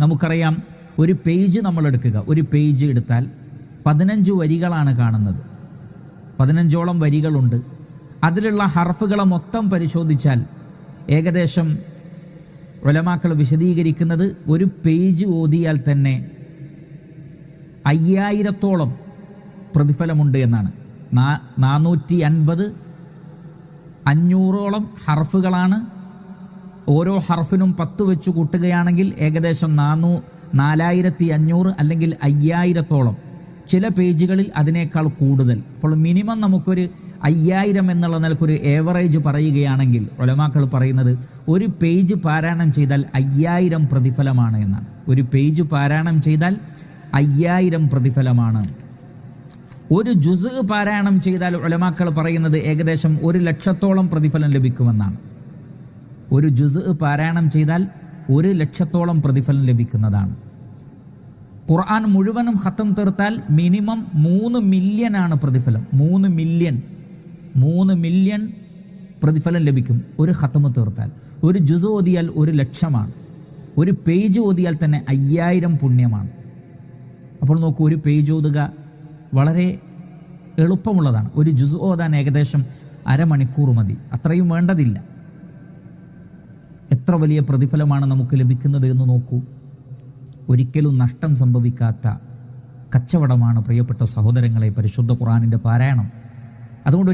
നമുക്കറിയാം, ഒരു പേജ് നമ്മൾ എടുക്കുക, ഒരു പേജ് എടുത്താൽ 15 വരികളാണ് കാണുന്നത്. 15ഓളം വരികളുണ്ട്. അതിലുള്ള ഹർഫുകളെ മൊത്തം പരിശോധിച്ചാൽ ഏകദേശം ഉലമാക്കൾ വിശദീകരിക്കുന്നത് ഒരു പേജ് ഓതിയാൽ തന്നെ 5000ഓളം പ്രതിഫലമുണ്ട് എന്നാണ്. 450 500ഓളം ഹർഫുകളാണ്. ഓരോ ഹർഫിനും 10 വെച്ച് കൂട്ടുകയാണെങ്കിൽ ഏകദേശം 4500 അല്ലെങ്കിൽ 5000ഓളം. ചില പേജുകളിൽ അതിനേക്കാൾ കൂടുതൽ. അപ്പോൾ മിനിമം നമുക്കൊരു 5000 എന്നുള്ള നിലക്കൊരു ഏവറേജ് പറയുകയാണെങ്കിൽ ഉലമാക്കൾ പറയുന്നത് ഒരു പേജ് പാരായണം ചെയ്താൽ 5000 പ്രതിഫലമാണ് എന്നാണ്. ഒരു പേജ് പാരായണം ചെയ്താൽ 5000 പ്രതിഫലമാണ്. ഒരു ജുസ് പാരായണം ചെയ്താൽ ഉലമാക്കൾ പറയുന്നത് ഏകദേശം 1,00,000ഓളം പ്രതിഫലം ലഭിക്കുമെന്നാണ്. ഒരു ജുസ് പാരായണം ചെയ്താൽ 1,00,000ഓളം പ്രതിഫലം ലഭിക്കുന്നതാണ്. ഖുർആൻ മുഴുവനും ഖത്തം തീർത്താൽ മിനിമം 3 മില്യനാണ് പ്രതിഫലം. 3 മില്യൺ പ്രതിഫലം ലഭിക്കും ഒരു ഖത്തം തീർത്താൽ. ഒരു ജുസ് ഓതിയാൽ 1,00,000ആണ്. ഒരു പേജ് ഓതിയാൽ തന്നെ 5000 പുണ്യമാണ്. അപ്പോൾ നോക്കൂ, ഒരു പേജ് ഓതുക വളരെ എളുപ്പമുള്ളതാണ്. ഒരു ജുസ് ഓതാൻ ഏകദേശം അരമണിക്കൂർ മതി, അത്രയും വേണ്ടതില്ല. എത്ര വലിയ പ്രതിഫലമാണ് നമുക്ക് ലഭിക്കുന്നത് എന്ന് നോക്കൂ. ഒരിക്കലും നഷ്ടം സംഭവിക്കാത്ത കച്ചവടമാണ് പ്രിയപ്പെട്ട സഹോദരങ്ങളെ പരിശുദ്ധ ഖുർആനിൻ്റെ പാരായണം. അതുകൊണ്ട്